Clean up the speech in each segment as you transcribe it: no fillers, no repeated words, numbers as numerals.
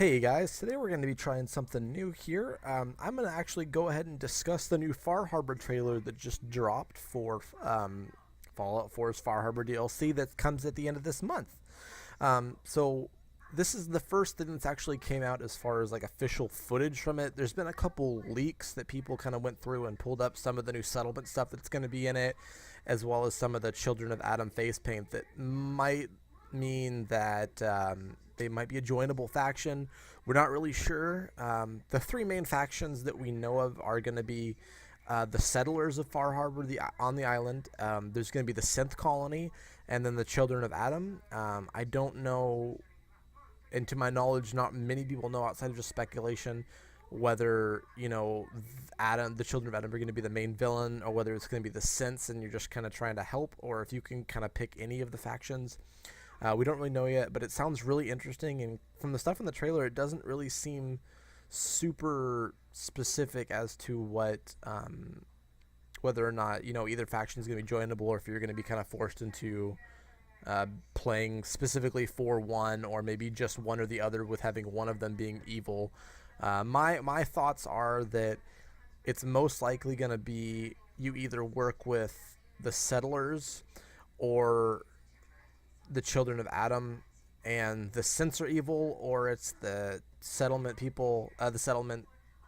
Hey guys, today we're going to be trying something new here. I'm going to actually go ahead and discuss the new Far Harbor trailer that just dropped for Fallout 4's Far Harbor DLC that comes at the end of this month. So this is the first thing that's actually came out as far as like official footage from it. There's been a couple leaks that people kind of went through and pulled up some of the new settlement stuff that's going to be in it, as well as some of the Children of Adam face paint that might mean that they might be a joinable faction. We're not really sure. The three main factions that we know of are going to be the settlers of Far Harbor on the island. There's going to be the Synth Colony, and then the Children of Adam. I don't know, and to my knowledge, not many people know outside of just speculation whether Adam, the Children of Adam, are going to be the main villain, or whether it's going to be the Synths, and you're just kind of trying to help, or if you can kind of pick any of the factions. We don't really know yet, but it sounds really interesting. And from the stuff in the trailer, it doesn't really seem super specific as to whether or not either faction is going to be joinable, or if you're going to be kind of forced into playing specifically for one, or maybe just one or the other, with having one of them being evil. My thoughts are that it's most likely going to be you either work with the settlers or the Children of Adam, and the Synths are evil, or it's the settlement people, the settlement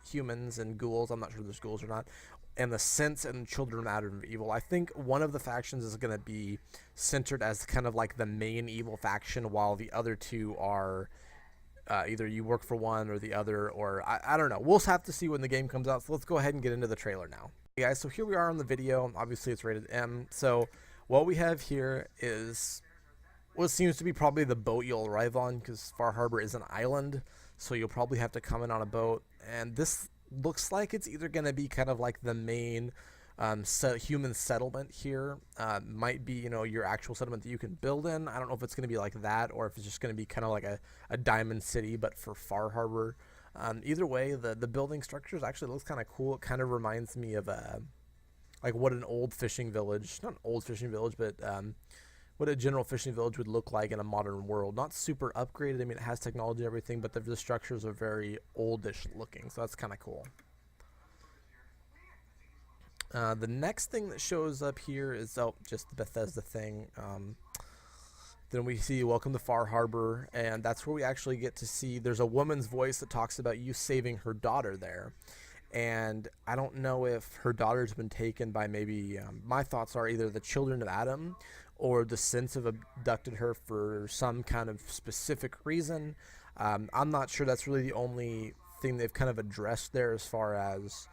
humans and ghouls. I'm not sure if there's ghouls or not. And the Synths and Children of Adam are evil. I think one of the factions is going to be centered as kind of like the main evil faction, while the other two are either you work for one or the other, or I don't know. We'll have to see when the game comes out. So let's go ahead and get into the trailer now. Hey guys, so here we are on the video. Obviously, it's rated M. So what we have here is what seems to be probably the boat you'll arrive on, because Far Harbor is an island, so you'll probably have to come in on a boat. And this looks like it's either going to be kind of like the main human settlement here. Might be, your actual settlement that you can build in. I don't know if it's going to be like that, or if it's just going to be kind of like a diamond city, but for Far Harbor. Either way, the building structures actually looks kind of cool. It kind of reminds me of like what an old fishing village, not an old fishing village, but what a general fishing village would look like in a modern world. Not super upgraded. I mean, it has technology and everything, but the structures are very oldish looking, so that's kind of cool. The next thing that shows up here is just the Bethesda thing. Then we see Welcome to Far Harbor, and that's where we actually get to see there's a woman's voice that talks about you saving her daughter there. And I don't know if her daughter's been taken by maybe, my thoughts are either the Children of Adam or the Synths have abducted her for some kind of specific reason. I'm not sure that's really the only thing they've kind of addressed there, as far as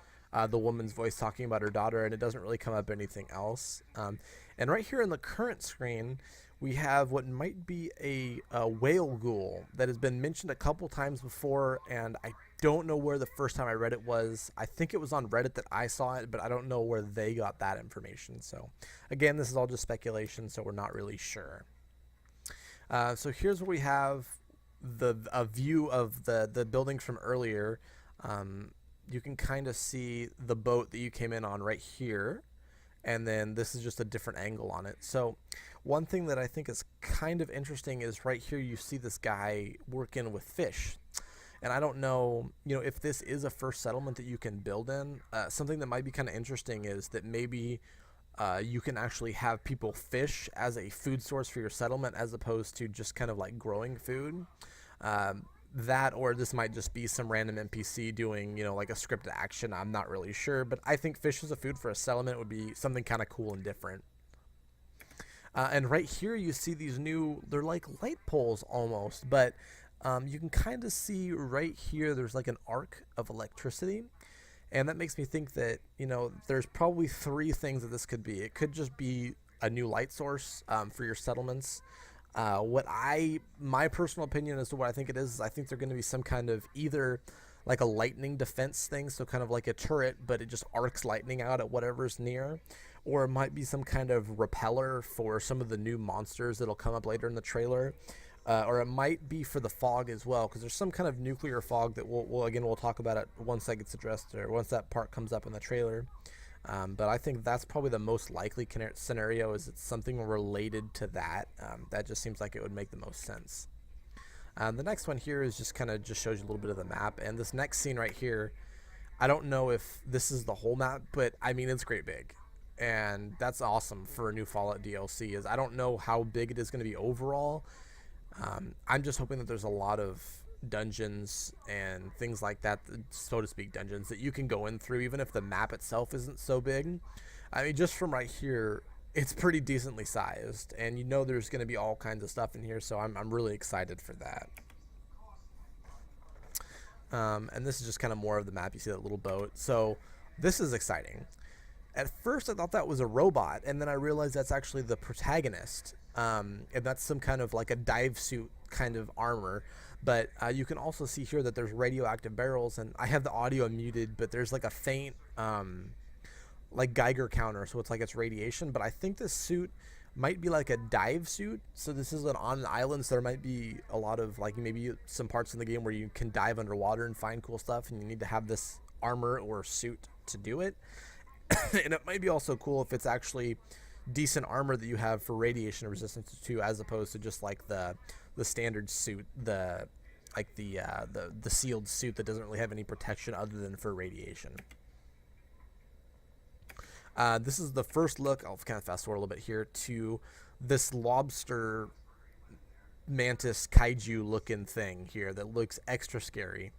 the woman's voice talking about her daughter, and it doesn't really come up anything else. And right here in the current screen, we have what might be a whale ghoul that has been mentioned a couple times before, and I don't know where the first time I read it was. I think it was on Reddit that I saw it, but I don't know where they got that information. So again, this is all just speculation, so we're not really sure. So here's where we have a view of the buildings from earlier. You can kind of see the boat that you came in on right here, and then this is just a different angle on it. So one thing that I think is kind of interesting is right here you see this guy working with fish. And I don't know, if this is a first settlement that you can build in. Something that might be kind of interesting is that maybe you can actually have people fish as a food source for your settlement, as opposed to just kind of like growing food. That, or this might just be some random NPC doing, like a scripted action. I'm not really sure, but I think fish as a food for a settlement would be something kind of cool and different. And right here you see these they're like light poles almost, but you can kind of see right here there's like an arc of electricity. And that makes me think that, there's probably three things that this could be. It could just be a new light source for your settlements. My personal opinion as to what I think it is I think they're going to be some kind of either like a lightning defense thing, so kind of like a turret, but it just arcs lightning out at whatever's near, or it might be some kind of repeller for some of the new monsters that'll come up later in the trailer, or it might be for the fog as well, because there's some kind of nuclear fog that we'll talk about it once that gets addressed, or once that part comes up in the trailer. But I think that's probably the most likely scenario, is it's something related to that. That just seems like it would make the most sense. The next one here is just kind of just shows you a little bit of the map, and this next scene right here, I don't know if this is the whole map, but I mean it's great big, and that's awesome for a new Fallout DLC. Is I don't know how big it is going to be overall. I'm just hoping that there's a lot of dungeons and things like that, so to speak, dungeons that you can go in through, even if the map itself isn't so big. I mean, just from right here, it's pretty decently sized, and you know there's going to be all kinds of stuff in here, so I'm really excited for that. And this is just kind of more of the map. You see that little boat. So this is exciting. At first, I thought that was a robot, and then I realized that's actually the protagonist. And that's some kind of like a dive suit kind of armor. But you can also see here that there's radioactive barrels, and I have the audio muted, but there's like a faint like Geiger counter, so it's like it's radiation. But I think this suit might be like a dive suit, so this is on an island, so there might be a lot of like maybe some parts in the game where you can dive underwater and find cool stuff, and you need to have this armor or suit to do it. And it might be also cool if it's actually decent armor that you have for radiation resistance too, as opposed to just like the standard suit, the sealed suit that doesn't really have any protection other than for radiation. This is the first look. I'll kind of fast forward a little bit here to this lobster mantis kaiju looking thing here that looks extra scary.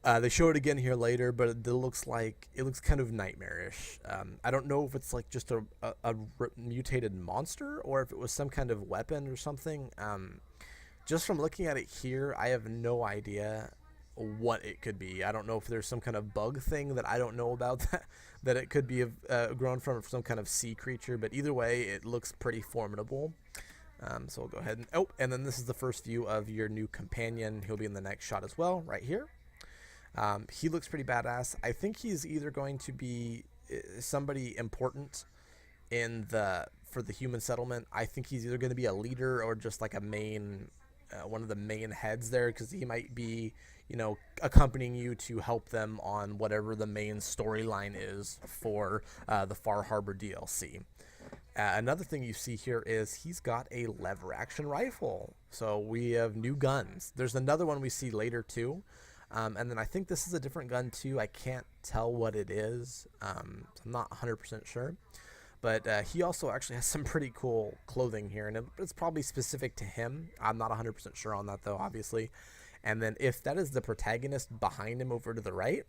They show it again here later, but it looks kind of nightmarish. I don't know if it's like just a mutated monster or if it was some kind of weapon or something. Just from looking at it here, I have no idea what it could be. I don't know if there's some kind of bug thing that I don't know about that it could be grown from some kind of sea creature, but either way, it looks pretty formidable. So we'll go ahead and then this is the first view of your new companion. He'll be in the next shot as well, right here. He looks pretty badass. I think he's either going to be somebody important for the human settlement. I think he's either going to be a leader or just like a main, one of the main heads there, because he might be, accompanying you to help them on whatever the main storyline is for the Far Harbor DLC. Another thing you see here is he's got a lever action rifle. So we have new guns. There's another one we see later too. And then I think this is a different gun too. I can't tell what it is. I'm not 100% sure. But he also actually has some pretty cool clothing here, and it's probably specific to him. I'm not 100% sure on that though, obviously. And then if that is the protagonist behind him over to the right,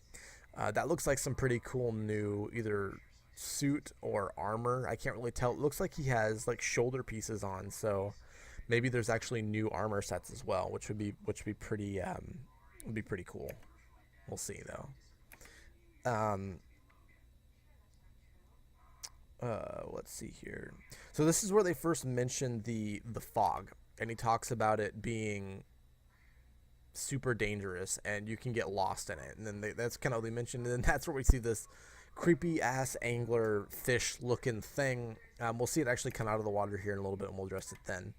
that looks like some pretty cool new either suit or armor. I can't really tell. It looks like he has like shoulder pieces on, so maybe there's actually new armor sets as well, which would be pretty would be pretty cool. We'll see though. Let's see here. So this is where they first mentioned the fog, and he talks about it being super dangerous and you can get lost in it. And then that's kind of what they mentioned. And then that's where we see this creepy ass angler fish looking thing. We'll see it actually come out of the water here in a little bit, and we'll address it then.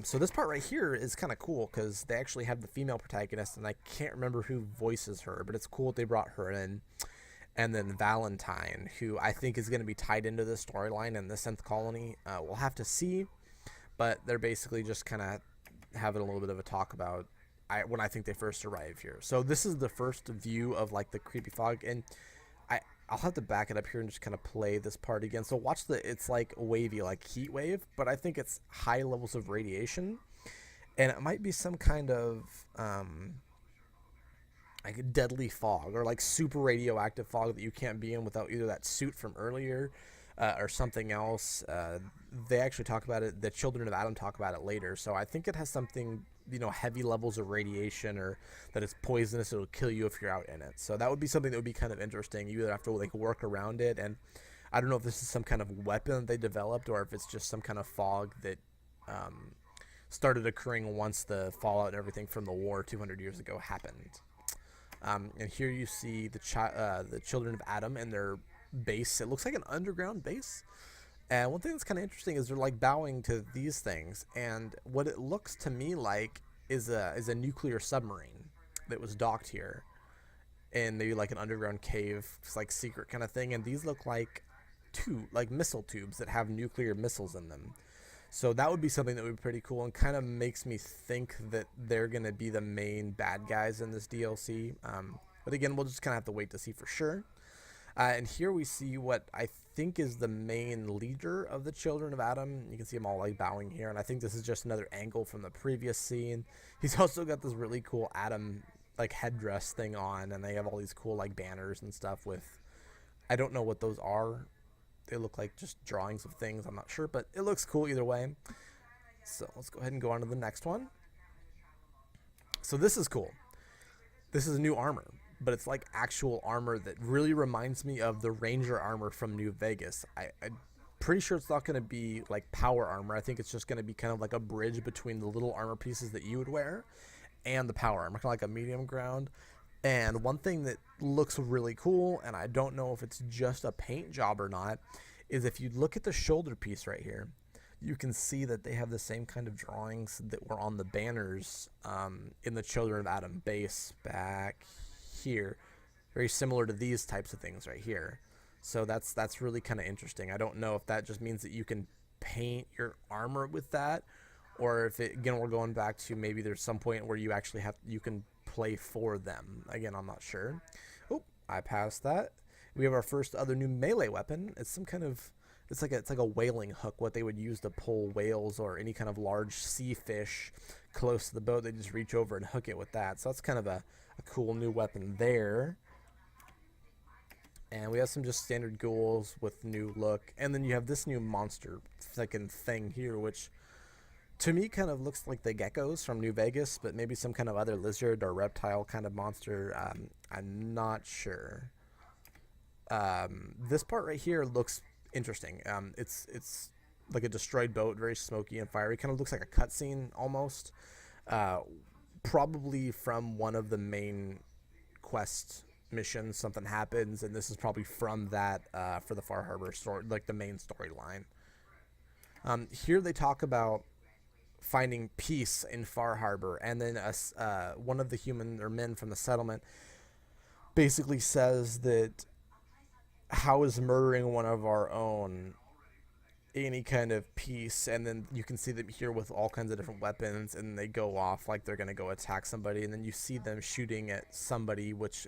So this part right here is kind of cool because they actually have the female protagonist, and I can't remember who voices her, but it's cool that they brought her in. And then Valentine, who I think is going to be tied into this storyline in the 10th Colony. We'll have to see, but they're basically just kind of having a little bit of a talk about when I think they first arrive here. So this is the first view of like the creepy fog, and I'll have to back it up here and just kind of play this part again. So watch it's like wavy, like heat wave, but I think it's high levels of radiation, and it might be some kind of like a deadly fog or like super radioactive fog that you can't be in without either that suit from earlier or something else. They actually talk about it. The Children of Adam talk about it later. So I think it has something, heavy levels of radiation, or that it's poisonous. It'll kill you if you're out in it. So that would be something that would be kind of interesting. You either have to like work around it, and I don't know if this is some kind of weapon that they developed or if it's just some kind of fog that started occurring once the fallout and everything from the war 200 years ago happened. And here you see the Children of Adam and their base. It looks like an underground base. And one thing that's kind of interesting is they're like bowing to these things, and what it looks to me like is a nuclear submarine that was docked here in maybe like an underground cave, it's like secret kind of thing. And these look like missile tubes that have nuclear missiles in them. So that would be something that would be pretty cool, and kind of makes me think that they're going to be the main bad guys in this DLC. But again, we'll just kind of have to wait to see for sure. And here we see what I think is the main leader of the Children of Adam. You can see them all like bowing here, and I think this is just another angle from the previous scene. He's also got this really cool Adam like headdress thing on, and they have all these cool like banners and stuff with, I don't know what those are. They look like just drawings of things. I'm not sure, but it looks cool either way. So let's go ahead and go on to the next one. So this is cool. This is new armor, but it's like actual armor that really reminds me of the Ranger armor from New Vegas. I'm pretty sure it's not going to be like power armor. I think it's just going to be kind of like a bridge between the little armor pieces that you would wear and the power armor, kind of like a medium ground. And one thing that looks really cool, and I don't know if it's just a paint job or not, is if you look at the shoulder piece right here, you can see that they have the same kind of drawings that were on the banners in the Children of Adam base back here. Very similar to these types of things right here. So that's really kind of interesting. I don't know if that just means that you can paint your armor with that, or if it, again, we're going back to maybe there's some point where you actually you can play for them. Again, I'm not sure. Oh, I passed that. We have our first other new melee weapon. It's some kind of, it's like a whaling hook, what they would use to pull whales or any kind of large sea fish close to the boat. They just reach over and hook it with that. So that's kind of a cool new weapon there. And we have some just standard ghouls with new look. And then you have this new monster second thing here, which to me kind of looks like the geckos from New Vegas, but maybe some kind of other lizard or reptile kind of monster. I'm not sure. This part right here looks interesting. It's like a destroyed boat, very smoky and fiery. Kind of looks like a cutscene almost. Probably from one of the main quest missions, something happens, and this is probably from that for the Far Harbor story, like the main storyline. Here they talk about finding peace in Far Harbor, and then one of the human or men from the settlement basically says that, how is murdering one of our own any kind of peace? And then you can see them here with all kinds of different weapons, and they go off like they're going to go attack somebody, and then you see them shooting at somebody, which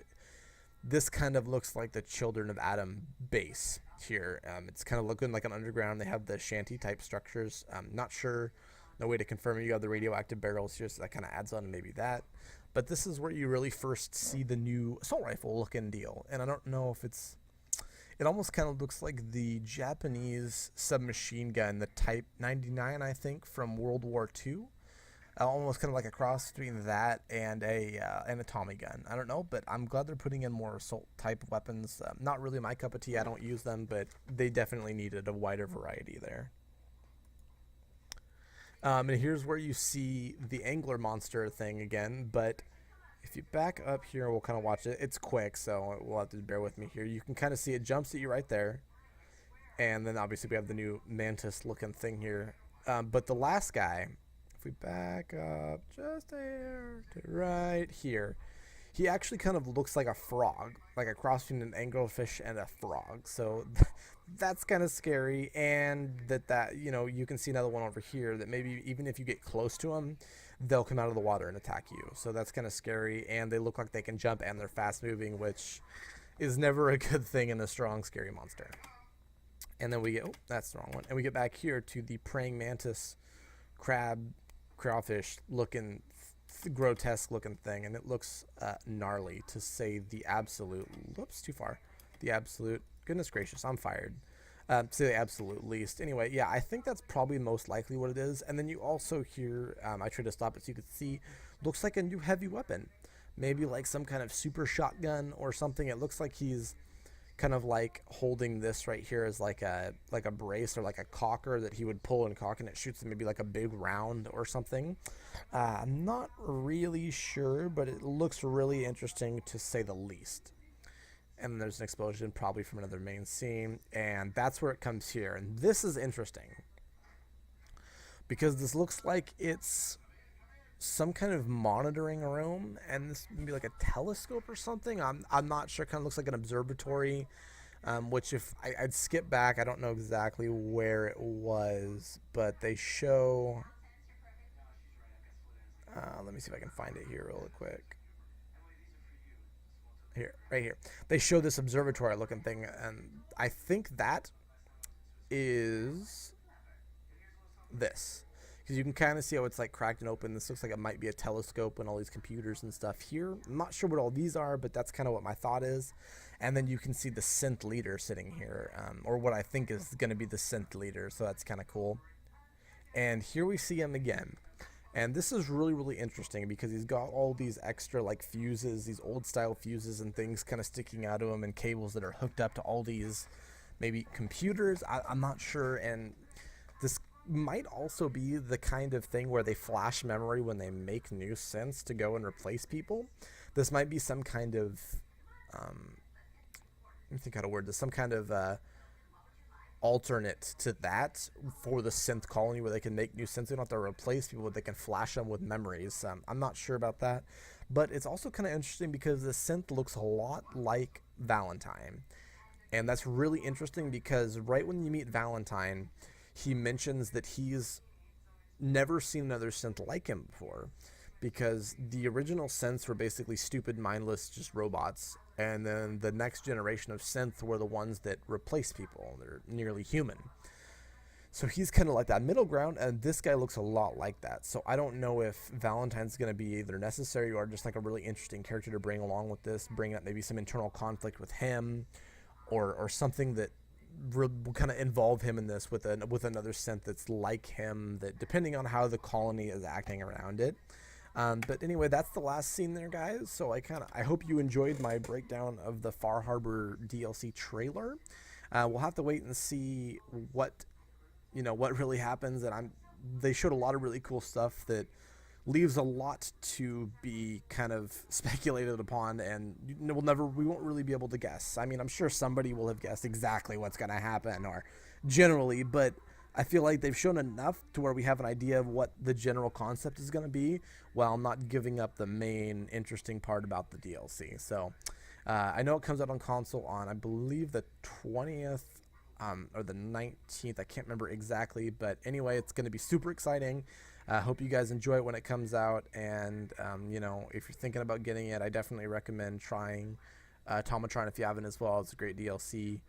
this kind of looks like the Children of Adam base here. It's kind of looking like an underground. They have the shanty type structures. Not sure, no way to confirm it. You have the radioactive barrels here, so that kind of adds on to maybe that. But this is where you really first see the new assault rifle looking deal, and I don't know if it almost kind of looks like the Japanese submachine gun, the Type 99, I think, from World War II. Almost kind of like a cross between that and an Tommy gun. I don't know, but I'm glad they're putting in more assault type weapons. Not really my cup of tea. I don't use them, but they definitely needed a wider variety there. And here's where you see the angler monster thing again, but if you back up here, we'll kind of watch it. It's quick, so we'll have to bear with me here. You can kind of see it jumps at you right there. And then obviously we have the new mantis looking thing here. But the last guy, if we back up just there to right here, he actually kind of looks like a frog, like a cross between an anglerfish and a frog. So that's kind of scary. And that you can see another one over here that maybe even if you get close to him, they'll come out of the water and attack you. So that's kind of scary. And they look like they can jump and they're fast moving, which is never a good thing in a strong, scary monster. And then we get, that's the wrong one. And we get back here to the praying mantis crawfish looking, grotesque looking thing. And it looks gnarly, to say the absolute, whoops, too far. The absolute, goodness gracious, I'm fired. To say the absolute least. Anyway, yeah, I think that's probably most likely what it is. And then you also hear, I tried to stop it so you could see, looks like a new heavy weapon. Maybe like some kind of super shotgun or something. It looks like he's kind of like holding this right here as like a brace or like a cocker that he would pull and cock, and it shoots maybe like a big round or something. I'm not really sure, but it looks really interesting to say the least. And then there's an explosion probably from another main scene, and that's where it comes here. And this is interesting because this looks like it's some kind of monitoring room, and this may be like a telescope or something. I'm not sure. Kind of looks like an observatory. which if I'd skip back, I don't know exactly where it was, but they show. Let me see if I can find it here real quick. Here, right here. They show this observatory looking thing, and I think that is this. Because you can kind of see how it's like cracked and open. This looks like it might be a telescope and all these computers and stuff here. I'm not sure what all these are, but that's kind of what my thought is. And then you can see the synth leader sitting here, or what I think is going to be the synth leader. So that's kind of cool. And here we see him again. And this is really, really interesting because he's got all these extra like fuses, these old style fuses and things kind of sticking out of him, and cables that are hooked up to all these maybe computers. I'm not sure. And this might also be the kind of thing where they flash memory when they make new synths to go and replace people. This might be some kind of, let me think how to word this, some kind of alternate to that for the synth colony where they can make new synths. They don't have to replace people, but they can flash them with memories. I'm not sure about that, but it's also kind of interesting because the synth looks a lot like Valentine, and that's really interesting because right when you meet Valentine, he mentions that he's never seen another synth like him before, because the original synths were basically stupid, mindless, just robots, and then the next generation of synth were the ones that replace people. They're nearly human. So he's kind of like that middle ground, and this guy looks a lot like that. So I don't know if Valentine's going to be either necessary or just like a really interesting character to bring along with this, bring up maybe some internal conflict with him, or something that will kind of involve him in this with another synth that's like him, that depending on how the colony is acting around it. But anyway, that's the last scene there, guys. So I hope you enjoyed my breakdown of the Far Harbor DLC trailer. We'll have to wait and see what really happens. And they showed a lot of really cool stuff that leaves a lot to be kind of speculated upon, and we won't really be able to guess. I mean, I'm sure somebody will have guessed exactly what's going to happen, or generally, but I feel like they've shown enough to where we have an idea of what the general concept is going to be, while not giving up the main interesting part about the DLC. So I know it comes out on console on, I believe, the 20th or the 19th. I can't remember exactly, but anyway, it's going to be super exciting. I hope you guys enjoy it when it comes out, and if you're thinking about getting it, I definitely recommend trying Tomatron if you haven't as well. It's a great DLC.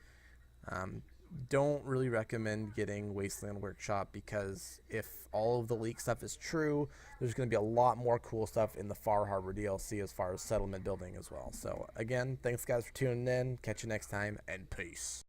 Don't really recommend getting Wasteland Workshop, because if all of the leak stuff is true, there's going to be a lot more cool stuff in the Far Harbor DLC as far as settlement building as well. So again, thanks guys for tuning in. Catch you next time, and peace.